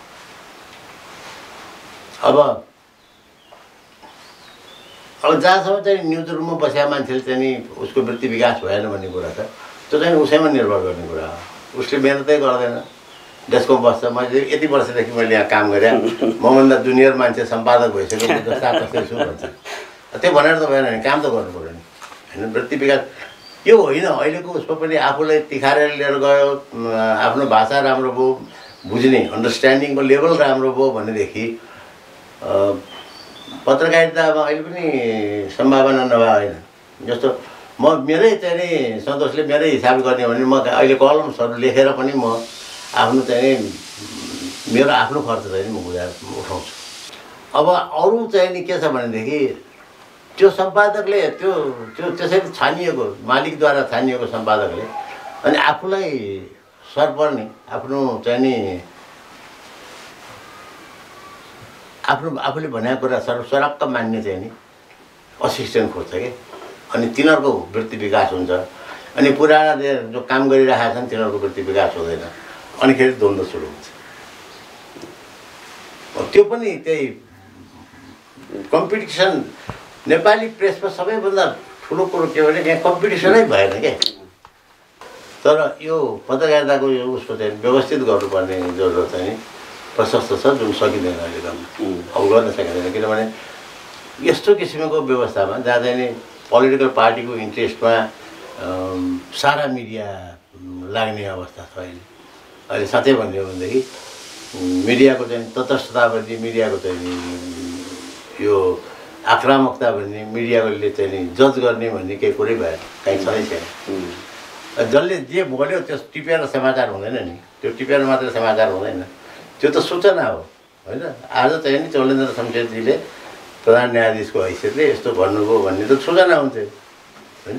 अब जहाँसम्म चाहिँ न्युज रुममा बसेका मान्छेले चाहिँ नि उसको वृत्ति विकास भएन भन्ने कुरा छ, त्यो चाहिँ उसैमा निर्भर गर्ने कुरा हो। उसले मेहनतै गर्दैन, डेस्कमा बस्छ। मैले यति वर्षदेखि मैले यहाँ काम गरेँ, मभन्दा जुनियर मान्छे सम्पादक भइसक्यो, म जस्ता कस्तै छु भन्छ। त्यो भनेर त भएन नि, काम त गर्नु पऱ्यो नि होइन। वृत्ति विकास यो होइन, अहिलेको उसमा पनि आफूलाई तिखारेर लिएर गयो, आफ्नो भाषा राम्रो भयो, बुझ्ने अन्डरस्ट्यान्डिङको लेभल राम्रो भयो भनेदेखि पत्रकारितामा अहिले पनि सम्भावना नभए होइन। जस्तो मेरै चाहिँ नि सन्तोषले मेरै हिसाब गर्ने भने म अहिले कलम्सहरू लेखेर पनि म आफ्नो चाहिँ मेरो आफ्नो खर्च चाहिँ म उठाउँछु। अब अरू चाहिँ नि के छ भनेदेखि त्यो सम्पादकले त्यो त्यसरी छानिएको, मालिकद्वारा छानिएको सम्पादकले अनि आफूलाई सर पर्ने, आफ्नो चाहिँ नि आफूले भनेको कुरा सरक्क मान्ने चाहिँ नि असिस्टेन्ट खोज्छ कि। अनि तिनीहरूको वृत्ति विकास हुन्छ, अनि पुराना जो काम गरिरहेका छन् तिनीहरूको वृत्ति विकास हुँदैन, अनि फेरि द्वन्द्व सुरु हुन्छ। त्यो पनि त्यही कम्पिटिसन नेपाली प्रेसमा सबैभन्दा ठुलो कुरो के भने यहाँ कम्पिटिसनै भएन क्या। तर यो पत्रकारिताको यो उसको चाहिँ व्यवस्थित गर्नुपर्ने जरुरत चाहिँ प्रशस्त छ, जुन सकिँदैन अहिले काम अब गर्न सकिँदैन। किनभने यस्तो किसिमको व्यवस्थामा जहाँ चाहिँ नि पोलिटिकल पार्टीको इन्ट्रेस्टमा सारा मिडिया लाग्ने अवस्था छ अहिले। साँच्चै भन्यो भनेदेखि मिडियाको चाहिँ तटस्थता भन्ने, मिडियाको चाहिँ यो आक्रामकता भन्ने, मिडियाले चाहिँ नि जज गर्ने भन्ने केही कुरै भएन, कहीँ छँदै छैन। जसले जे बोल्यो त्यो टिपेर समाचार हुँदैन नि, त्यो टिपेर मात्र समाचार हुँदैन, त्यो त सूचना हो होइन। आज चाहिँ नि चौलेन्द्र शमशेरजीले प्रधान न्यायाधीशको हैसियतले यस्तो भन्नुभयो भन्ने त सूचना हुन्थ्यो होइन।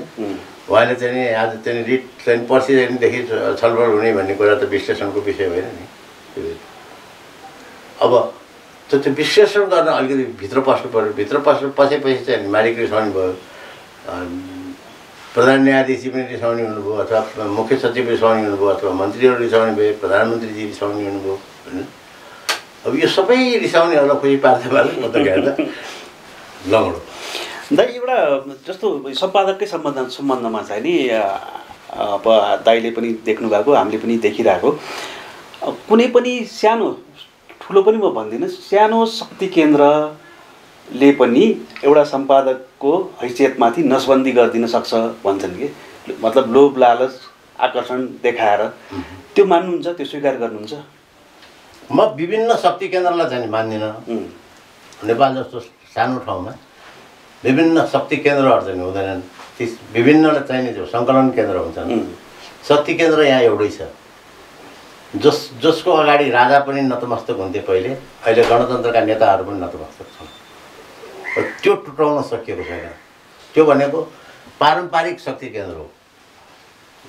उहाँले चाहिँ नि आज चाहिँ रिट चाहिँ पर्सि चाहिँदेखि छलफल हुने भन्ने कुरा त विश्लेषणको विषय होइन नि। अब त्यो विश्लेषण गर्न अलिकति भित्र पस्नु पऱ्यो। भित्र पसेपछि चाहिँ मालिक रिसाउने भयो, प्रधान न्यायाधीश पनि रिसाउने हुनुभयो, अथवा मुख्य सचिव रिसाउने हुनुभयो, अथवा मन्त्रीहरू रिसाउने भए, प्रधानमन्त्रीजी रिसाउने हुनुभयो होइन। अब यो सबै रिसाउनेहरूलाई खुसी पार्दै पार्दै पत्रकारिता लङ्गडो। दाइ एउटा जस्तो सम्पादककै सम्बन्धमा चाहिँ नि अब दाइले पनि देख्नुभएको हामीले पनि देखिरहेको कुनै पनि सानो ठुलो पनि म भन्दिनँ सानो शक्ति केन्द्रले पनि एउटा सम्पादकको हैसियतमाथि नसबन्दी गरिदिन सक्छ भन्छन् कि मतलब लोभ लालच आकर्षण देखाएर त्यो मान्नुहुन्छ त्यो स्वीकार गर्नुहुन्छ? म विभिन्न शक्ति केन्द्रलाई चाहिँ मान्दिनँ। नेपाल जस्तो सानो ठाउँमा विभिन्न शक्ति केन्द्रहरू चाहिँ हुँदैनन्। ती विभिन्नलाई चाहिने जो सङ्कलन केन्द्र हुन्छन् शक्ति केन्द्र यहाँ एउटै छ। जसको अगाडि राजा पनि नतमस्तक हुन्थे पहिले, अहिले गणतन्त्रका नेताहरू पनि नतमस्तक छन्। त्यो टुटाउन सकिएको छैन। त्यो भनेको पारम्परिक शक्ति केन्द्र हो।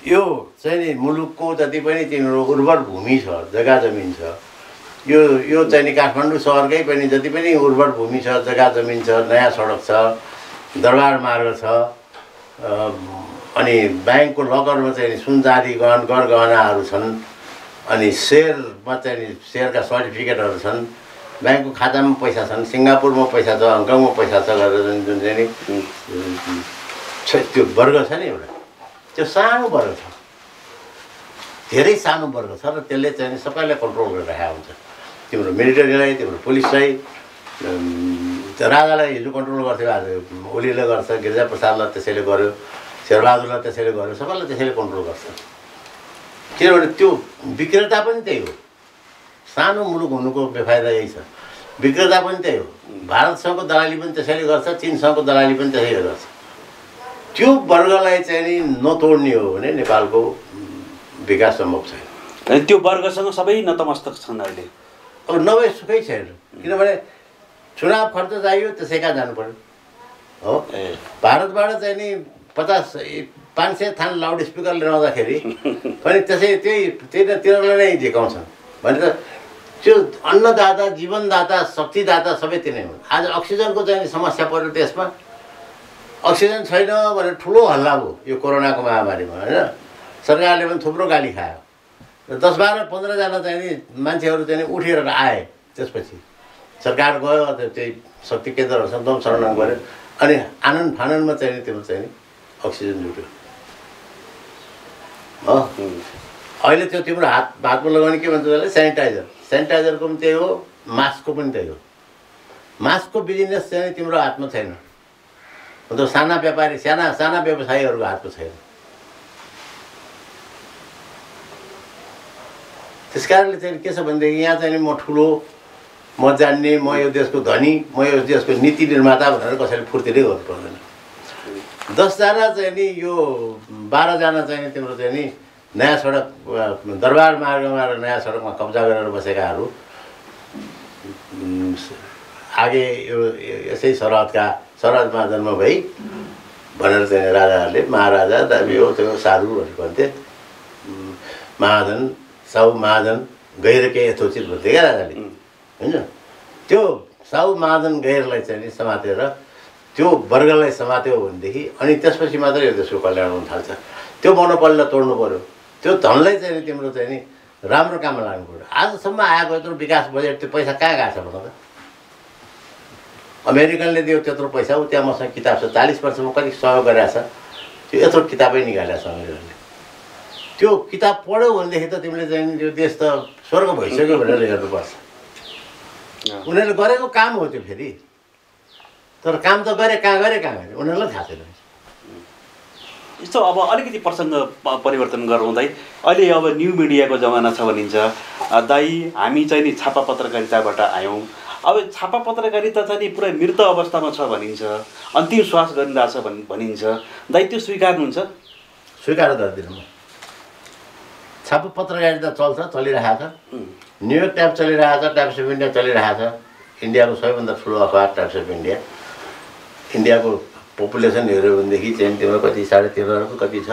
यो चाहिँ नि मुलुकको जति पनि तिम्रो उर्वर भूमि छ, जग्गा जमिन छ, यो चाहिँ नि काठमाडौँ सहरकै पनि जति पनि उर्वर भूमि छ, जग्गा जमिन छ, नयाँ सडक छ, दरबार मार्ग छ, अनि ब्याङ्कको लकरमा चाहिँ नि सुन चाँदी गहनाहरू छन्, अनि सेयरमा चाहिँ नि सेयरका सर्टिफिकेटहरू छन्, ब्याङ्कको खातामा पैसा छन्, सिङ्गापुरमा पैसा छ, हङकङमा पैसा छ गरेर जुन चाहिँ नि त्यो वर्ग छ नि एउटा, त्यो सानो वर्ग छ, धेरै सानो वर्ग छ र त्यसले चाहिँ नि सबैलाई कन्ट्रोल गरिरहेको हुन्छ। तिम्रो मिलिटरीलाई, तिम्रो पुलिसलाई, राजालाई हिजो कन्ट्रोल गर्थ्यो, आज ओलीले गर्छ, गिरिजाप्रसादलाई त्यसैले गर्यो, शेरबहादुरलाई त्यसैले गर्यो, सबैलाई त्यसैले कन्ट्रोल गर्छ। किनभने त्यो विक्रेता पनि त्यही हो। सानो मुलुक हुनुको बेफाइदा यही छ। विक्रेता पनि त्यही हो। भारतसँगको दलाली पनि त्यसैले गर्छ, चीनसँगको दलाली पनि त्यसैले गर्छ। त्यो वर्गलाई चाहिँ नि नतोड्ने हो भने नेपालको विकास सम्भव छैन। त्यो वर्गसँग सबै नतमस्तक छन् अहिले। अब नभए सुखै छैन। किनभने चुनाव खर्च चाहियो, त्यसै कहाँ जानु पर्यो हो। भारतबाट चाहिँ नि 500 थान लाउड स्पिकर लिएर आउँदाखेरि पनि त्यसै तिनीहरूलाई नै झिकाउँछन् भनेर त्यो अन्नदाता, जीवनदाता, शक्तिदाता सबै तिनै हुन्। आज अक्सिजनको चाहिँ समस्या पर्यो देशमा, अक्सिजन छैन भनेर ठुलो हल्ला भयो यो कोरोनाको महामारीमा होइन। सरकारले पनि थुप्रो गाली खायो र 10, 12, 15 जना चाहिँ नि मान्छेहरू चाहिँ उठेर आए। त्यसपछि सरकार गयो, त्यही शक्ति केन्द्रहरूसँग एकदम शरण गऱ्यो, अनि आनन्द फाननमा चाहिँ नि त्यो चाहिँ नि अक्सिजन जुट्यो हो। अहिले त्यो तिम्रो हातमा लगाउने के भन्छ त्यसलाई, सेनिटाइजरको पनि त्यही हो, मास्कको पनि त्यही हो। मास्कको बिजनेस चाहिँ तिम्रो हातमा छैन, मतलब साना व्यापारी, साना व्यवसायीहरूको हातमा छैन। त्यस कारणले चाहिँ के छ भनेदेखि यहाँ चाहिँ म ठुलो, म जान्ने, म यो देशको धनी, म यो देशको नीति निर्माता भनेर कसैले फुर्ती नै गर्नु पर्दैन। 10 जना चाहिँ नि यो 12 जना चाहिँ नि तिम्रो चाहिँ नि नयाँ सडक, दरबार मार्गमा र नयाँ सडकमा कब्जा गरेर बसेकाहरू आगे यो यसै सरहदमा जन्म भई भनेर चाहिँ राजाहरूले, महाराजा दाबी हो त्यो साधुहरू भन्थे, महाजन साहु महाजन गैरकै यथोचित भन्थे क्या राजाले होइन। त्यो साहु महाजन गैरलाई चाहिँ नि समातेर त्यो वर्गलाई समात्यो भनेदेखि अनि त्यसपछि मात्रै यो देशको कल्याण हुन थाल्छ। त्यो मोनोपोलीलाई तोड्नु पऱ्यो, त्यो धनलाई चाहिँ नि तिम्रो चाहिँ नि राम्रो काममा लाग्नु पऱ्यो। आजसम्म आएको यत्रो विकास बजेट त्यो पैसा कहाँ गएको छ भन त। अमेरिकनले दियो त्यत्रो पैसा, ऊ त्यहाँ मसँग किताब छ, 40 वर्षमा कति सहयोग गरेको छ, त्यो यत्रो किताबै निकालेको छ अमेरिकनले। त्यो किताब पढ्यौ भनेदेखि त तिमीले चाहिँ त्यो देश त स्वर्ग भइसक्यो भनेर हेर्नुपर्छ। उनीहरूले गरेको काम हो त्यो फेरि, तर काम त गरे कहाँ उनीहरूलाई थाहा छैन। यस्तो अब अलिकति प्रसङ्ग परिवर्तन गरौँ दाइ। अहिले अब न्यू मिडियाको जमाना छ भनिन्छ दाइ। हामी चाहिँ नि छापा पत्रकारिताबाट आयौँ। अब छापा पत्रकारिता चाहिँ नि पुरै मृत अवस्थामा छ भनिन्छ, अन्तिम श्वास गरिरहेछ भनिन्छ। दाइ त्यो स्वीकार्नुहुन्छ? स्वीकार गर्दिनँ म। छापा पत्रकारिता चलिरहेको छ। न्युयोर्क टाइम्स चलिरहेको छ, टाइम्स अफ इन्डिया चलिरहेको छ, इन्डियाको सबैभन्दा ठुलो अखबार टाइम्स अफ इन्डिया। इन्डियाको पपुलेसन हेऱ्यो भनेदेखि चाहिँ तिम्रो कति 13.5 अरब कति छ,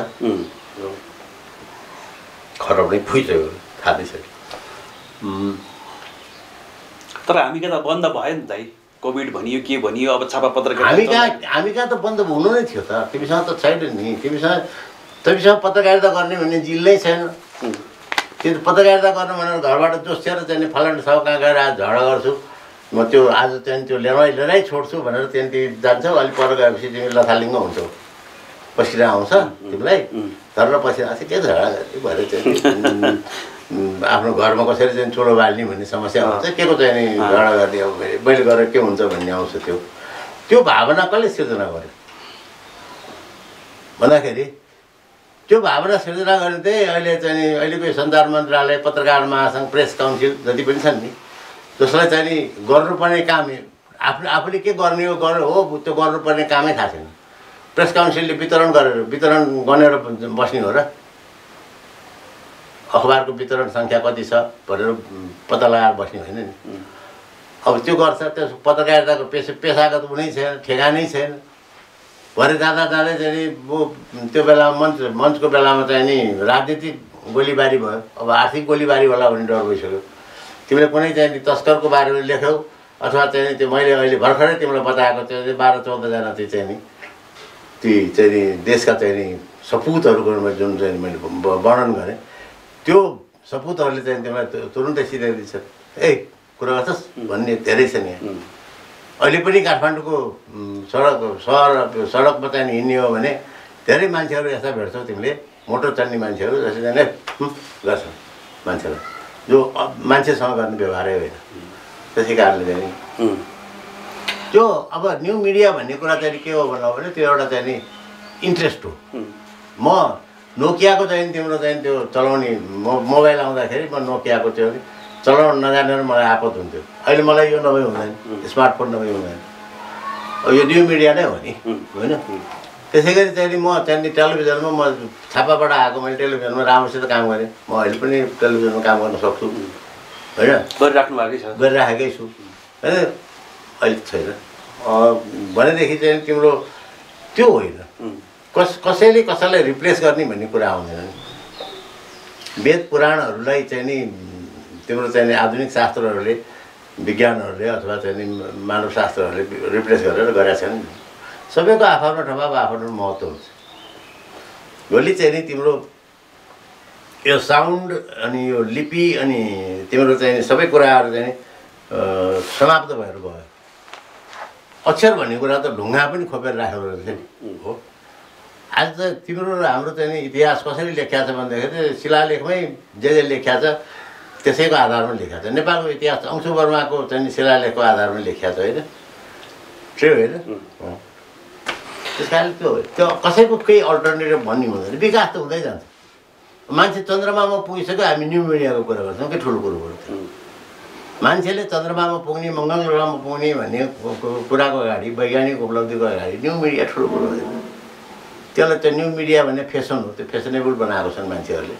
खरब नै फुइसक्यो, खाँदैसक्यो। तर हामी कहाँ त बन्द भयो नि दाइ, कोभिड भनियो के भनियो, अब छापा पत्रकारिता हामी कहाँ त बन्द हुनु नै थियो त। तिमीसँग त छैन नि, तिमीसँग पत्रकारिता गर्ने भन्ने जिल नै छैन। त्यो पत्रकारिता गर्नु भनेर घरबाट जोसेर चाहिँ फलानु ठाउँ कहाँ गएर आज झगडा गर्छु म त्यो आज चाहिँ त्यो लिएरै छोड्छु भनेर त्यहाँदेखि जान्छौ अलिक पर गएपछि तिमी लथालिङ्ग हुन्छौ पसिना आउँछ तिमीलाई तर पसिना आउँछ के झगडा गर्ने भरे चाहिँ आफ्नो घरमा कसरी चाहिँ चुलो बाल्ने भन्ने समस्या हुन्छ के को चाहिँ नि झगडा गर्ने अब मैले गरेर के हुन्छ भन्ने आउँछ त्यो भावना कसले सिर्जना गर्यो भन्दाखेरि त्यो भावना सिर्जना गर्ने चाहिँ अहिले चाहिँ नि अहिलेको सञ्चार मन्त्रालय पत्रकार महासङ्घ प्रेस काउन्सिल जति पनि छन् नि जसलाई चाहिँ नि गर्नुपर्ने काम आफूले के गर्ने हो त्यो गर्नुपर्ने कामै थाहा छैन प्रेस काउन्सिलले वितरण गनेर बस्ने हो र अखबारको वितरण सङ्ख्या कति छ भनेर पत्ता लगाएर बस्ने होइन नि अब त्यो गर्छ त्यो पत्रकारिताको पेसागत कुनै छैन ठेगानै छैन भरे जाँदा जाँदै चाहिँ नि त्यो बेलामा मञ्चको बेलामा चाहिँ नि राजनीतिक गोलीबारी भयो अब आर्थिक गोलीबारी होला भन्ने डर भइसक्यो तिमीले कुनै चाहिँ नि तस्करको बारेमा लेख्यौ अथवा चाहिँ नि त्यो मैले अहिले भर्खरै तिमीलाई बताएको त्यो 12-14 जना चाहिँ नि ती चाहिँ नि देशका चाहिँ नि सपुतहरूको जुन चाहिँ मैले वर्णन गरेँ त्यो सपुतहरूले चाहिँ तिमीलाई तुरुन्तै सिधाइदिन्छ कुरा गर्छस् भन्ने धेरै छ नि अहिले पनि काठमाडौँको सडकमा चाहिँ हिँड्ने हो भने धेरै मान्छेहरू यस्ता भेट्छौ तिमीले मोटर चल्ने मान्छेहरू जसले चाहिँ गर्छ मान्छेलाई जो मान्छेसँग गर्ने व्यवहारै होइन त्यसै कारणले चाहिँ त्यो अब न्यू मिडिया भन्ने कुरा चाहिँ के हो भन्नु भने त्यो एउटा चाहिँ नि इन्ट्रेस्ट हो म नोकियाको चाहिँ तिम्रो चाहिँ त्यो चलाउने मोबाइल आउँदाखेरि म नोकियाको त्यो चलाउन नजानेर मलाई आपत हुन्थ्यो अहिले मलाई यो नभए हुँदैन स्मार्टफोन नभए हुँदैन अब यो न्यू मिडिया नै हो नि होइन त्यसै गरी चाहिँ म चाहिँ टेलिभिजनमा म छापाबाट आएको मैले टेलिभिजनमा राम्रोसित काम गरेँ म अहिले पनि टेलिभिजनमा काम गर्न सक्छु होइन गरिराखेकै छु होइन अहिले छैन भनेदेखि चाहिँ तिम्रो त्यो होइन कसैले कसैलाई रिप्लेस गर्ने भन्ने कुरा आउँदैन नि वेद पुराणहरूलाई चाहिँ नि तिम्रो चाहिँ नि आधुनिक शास्त्रहरूले विज्ञानहरूले अथवा चाहिँ नि मानव शास्त्रहरूले रिप्लेस गरेर गरेका छन् सबैको आफ्नो ठाउँमा आफ्नो महत्त्व हुन्छ भोलि चाहिँ नि तिम्रो यो साउन्ड अनि यो लिपि अनि तिम्रो चाहिँ सबै कुराहरू चाहिँ समाप्त भएर गयो अक्षर भन्ने कुरा त ढुङ्गा पनि खोपेर राखेको रहेछ नि हो आज त तिम्रो र हाम्रो चाहिँ नि इतिहास कसरी लेखिया छ भन्दाखेरि शिलालेखमै जे लेखिया छ त्यसैको आधारमा लेखिया छ नेपालको इतिहास अंशु वर्माको चाहिँ शिलालेखको आधारमा लेखिया छ होइन त्यो होइन त्यस कारण त्यो कसैको केही अल्टरनेटिभ भन्ने हुँदैन विकास त हुँदै जान्छ मान्छे चन्द्रमामा पुगिसक्यो हामी न्यू मिडियाको कुरा गर्छौँ के ठुलो कुरो गर्छौँ मान्छेले चन्द्रमामा पुग्ने मङ्गल ग्रहमा पुग्ने भन्ने कुराको अगाडि वैज्ञानिक उपलब्धिको अगाडि न्यू मिडिया ठुलो कुरो हुँदैन त्यसलाई त्यो न्यू मिडिया भन्ने फेसन हो त्यो फेसनेबल बनाएको छन् मान्छेहरूले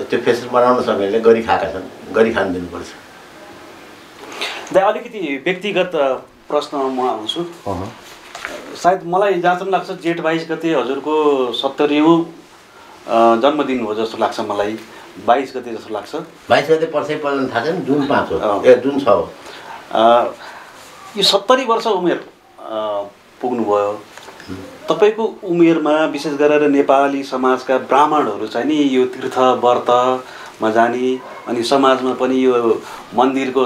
त्यो फेसन बनाउन सक्नेले गरी खाएका छन् गरी खान दिनुपर्छ अलिकति व्यक्तिगत प्रश्नमा म आउँछु सायद मलाई जहाँसम्म लाग्छ जेठ 22 गते हजुरको 70औँ जन्मदिन हो जस्तो लाग्छ मलाई 22 गते जस्तो लाग्छ 22 गते पर्सै पर्दैन थाहा छैन जुन 5 हो जुन 6 हो यो 70 वर्ष उमेर पुग्नुभयो तपाईको उमेरमा विशेष गरेर नेपाली समाजका ब्राह्मणहरू चाहिँ नि यो तीर्थ व्रतमा जाने अनि समाजमा पनि यो मन्दिरको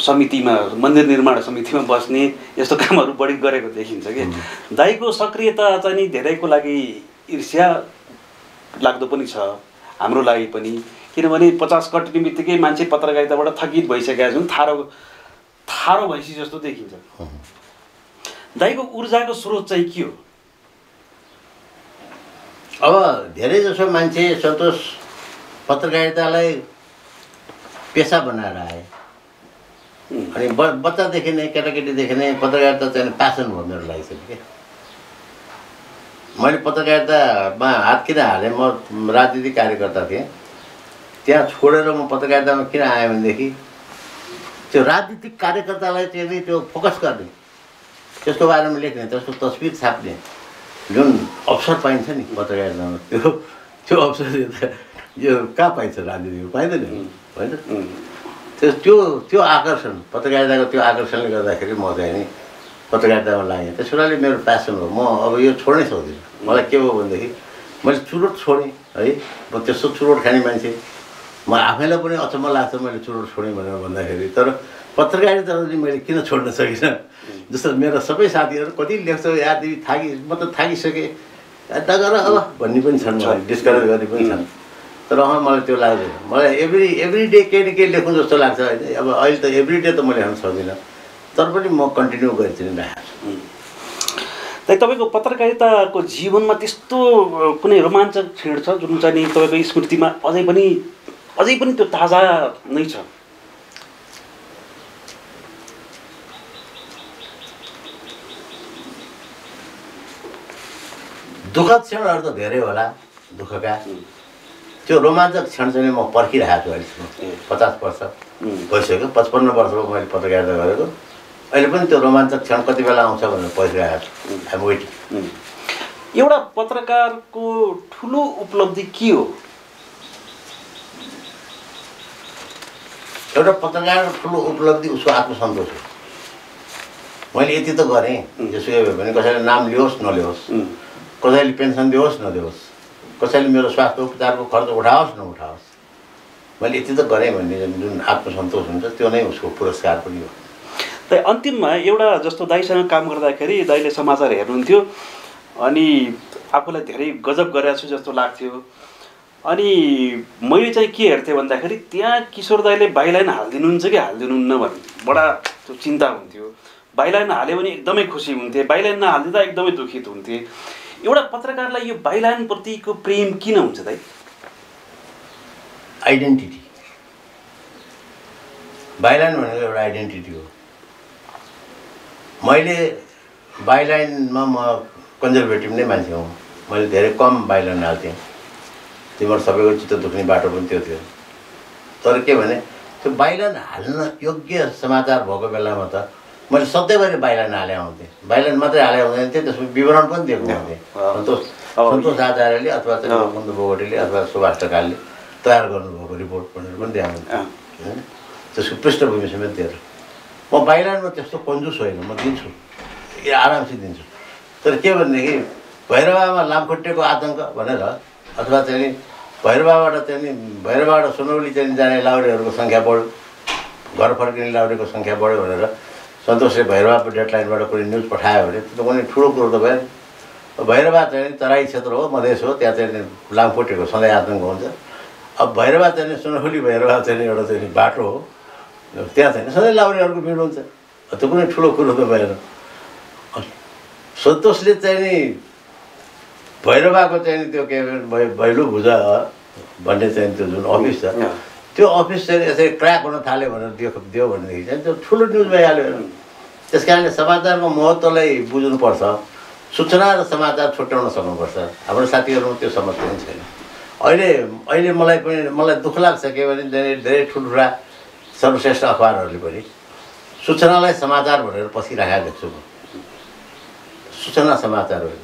समितिमा मन्दिर निर्माण समितिमा बस्ने यस्तो कामहरू बढी गरेको देखिन्छ कि दाइको सक्रियता चाहिँ नि धेरैको लागि ईर्ष्या लाग्दो पनि छ हाम्रो लागि पनि किनभने 50 कटिने बित्तिकै मान्छे पत्रकारिताबाट थकित भइसकेका छन् थारो भइसि जस्तो देखिन्छ दाइको ऊर्जाको स्रोत चाहिँ के हो अब धेरै जसो मान्छे सन्तोष पत्रकारितालाई पेसा बनाएर आए अनि बच्चादेखि नै केटाकेटीदेखि नै पत्रकारिता चाहिँ प्यासन हो मेरो लागि चाहिँ के मैले पत्रकारितामा हात किन हालेँ म राजनीतिक कार्यकर्ता थिएँ त्यहाँ छोडेर म पत्रकारितामा किन आएँ भनेदेखि त्यो राजनीतिक कार्यकर्तालाई चाहिँ त्यो फोकस गर्ने त्यसको बारेमा लेख्ने त्यसको तस्बिर छाप्ने जुन अवसर पाइन्छ नि पत्रकारितामा त्यो अवसर यो कहाँ पाइन्छ राजनीतिमा पाइँदैन होइन त्यो आकर्षण पत्रकारिताको त्यो आकर्षणले गर्दाखेरि म चाहिँ नि पत्रकारितामा लागेँ त्यसको लागि मेरो प्यासन हो म अब यो छोड्नै सक्दिनँ मलाई के हो भनेदेखि मैले चुरोट छोडेँ है म त्यस्तो चुरोट खाने मान्छे म आफैलाई पनि अचम्म लाग्छ मैले चुरोट छोडेँ भनेर भन्दाखेरि। तर पत्रकारिता चाहिँ मैले किन छोड्न सकिनँ? जस्तो मेरो सबै साथीहरू कति लेख्छ यार तिमी म त थाकिसकेँ नगर अब भन्ने पनि छन्, मलाई डिस्करेज गर्ने पनि छन्। तर मलाई त्यो लाग्दैन। मलाई एभ्री डे केही न केही लेख्नु जस्तो लाग्छ होइन। अब अहिले त एभ्री डे त म लेख्न सक्दिनँ, तर पनि म कन्टिन्यू गरिदिनु राखेको छु। तपाईँको पत्रकारिताको जीवनमा त्यस्तो कुनै रोमाञ्चक क्षण छ जुन चाहिँ नि तपाईँको स्मृतिमा अझै पनि त्यो ताजा नै छ? दुःखद क्षणहरू त धेरै होला, दुःखका। त्यो रोमाञ्चक क्षण चाहिँ म पर्खिरहेको छु अहिलेसम्म। 50 वर्ष भइसक्यो, 55 वर्षमा मैले पत्रकारिता गरेको। अहिले पनि त्यो रोमाञ्चक क्षण कति बेला आउँछ भनेर पर्खिरहेको छु। I'm waiting. एउटा पत्रकारको ठुलो उपलब्धि के हो? एउटा पत्रकारको ठुलो उपलब्धि उसको आत्मसन्तोष हो। मैले यति त गरेँ, जसुकै भए पनि कसैले नाम लियोस् नलियोस्, कसैले पेन्सन दियोस् नदियोस्, कसैले मेरो स्वास्थ्य उपचारको खर्च उठाओस् नउठाओस्, मैले यति त गरेँ भन्ने जुन आत्मसन्तोष हुन्छ त्यो नै उसको पुरस्कार पनि हो। त अन्तिममा एउटा जस्तो दाइसँग काम गर्दाखेरि दाइले समाचार हेर्नुहुन्थ्यो अनि आफूलाई धेरै गजब गरेको छु जस्तो लाग्थ्यो। अनि मैले चाहिँ के हेर्थेँ भन्दाखेरि त्यहाँ किशोर दाइले बाइलाइन हालिदिनुहुन्छ कि हालिदिनुहुन्न भन्ने बडा त्यो चिन्ता हुन्थ्यो। बाइलाइन हाल्यो भने एकदमै खुसी हुन्थे, बाइलाइन नहालिदिँदा एकदमै दुखित हुन्थे। एउटा पत्रकारलाई यो बाइलाइन प्रतिको प्रेम किन हुन्छ दाइ? आइडेन्टिटी। बाइलाइन भनेको एउटा आइडेन्टिटी हो। मैले बाइलाइनमा म कन्जर्भेटिभ नै मान्छे हुँ। मैले धेरै कम बाइलाइन हाल्थेँ। तिम्रो सबैको चित्त दुख्ने बाटो पनि त्यो थियो। तर के भने त्यो बाइलाइन हाल्न योग्य समाचार भएको बेलामा त मैले सधैँभरि बाइलाइन हाले आउँथेँ। बाइलाइन मात्रै हाले हुँदैन थियो, त्यसमा विवरण पनि दिएको हुन्थेँ। सन्तोष आचार्यले अथवा लोकबन्धु बोगटीले अथवा सुभाष ढकालले तयार गर्नुभएको रिपोर्ट भनेर पनि दिएको हुन्थ्यो। त्यसको पृष्ठभूमि समेत दिएर म बाइलाइनमा त्यस्तो कन्जुस होइन, म दिन्छु, आरामसित दिन्छु। तर के भनेदेखि भैरवामा लामखुट्टेको आतङ्क भनेर अथवा चाहिँ भैरवाबाट सुनौली चाहिँ जाने लाउरेहरूको सङ्ख्या बढ्यो, घर फर्किने लाउरेको सङ्ख्या बढ्यो भनेर सन्तोषले भैरवाको डेडलाइनबाट कुनै न्युज पठायो भने त्यो त कुनै ठुलो कुरो त भएन। भैरवा चाहिँ तराई क्षेत्र हो, मधेस हो, त्यहाँ चाहिँ लामखुट्टेको सधैँ आतङ्क हुन्छ। अब भैरवा चाहिँ सुनौली भैरवा चाहिँ एउटा चाहिँ बाटो हो, त्यहाँ चाहिँ सधैँ लाउरेहरूको भिड हुन्छ। त्यो कुनै ठुलो कुरो त भएन। सन्तोषले चाहिँ नि भैरवाको चाहिँ त्यो के भैलु भुजा भन्ने चाहिँ त्यो जुन अफिस छ त्यो अफिस चाहिँ यसरी क्र्याक हुन थाल्यो भनेर दियो भनेदेखि चाहिँ त्यो ठुलो न्युज भइहाल्यो। त्यस कारणले समाचारको महत्त्वलाई बुझ्नुपर्छ, सूचना र समाचार छुट्याउन सक्नुपर्छ। हाम्रो साथीहरूमा त्यो समझ पनि छैन। अहिले मलाई दुःख लाग्छ के भने धेरै ठुल्ठुला सर्वश्रेष्ठ अखबारहरूले पनि सूचनालाई समाचार भनेर पसिराखेको देख्छु म। सूचना समाचार होइन,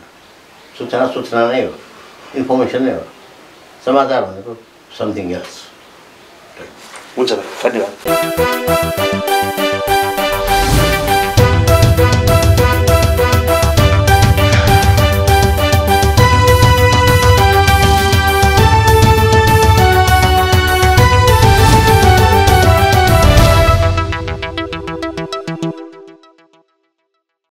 सूचना नै हो, इन्फर्मेसन नै हो। समाचार भनेको समथिङ एल्स। हुन्छ, धन्यवाद।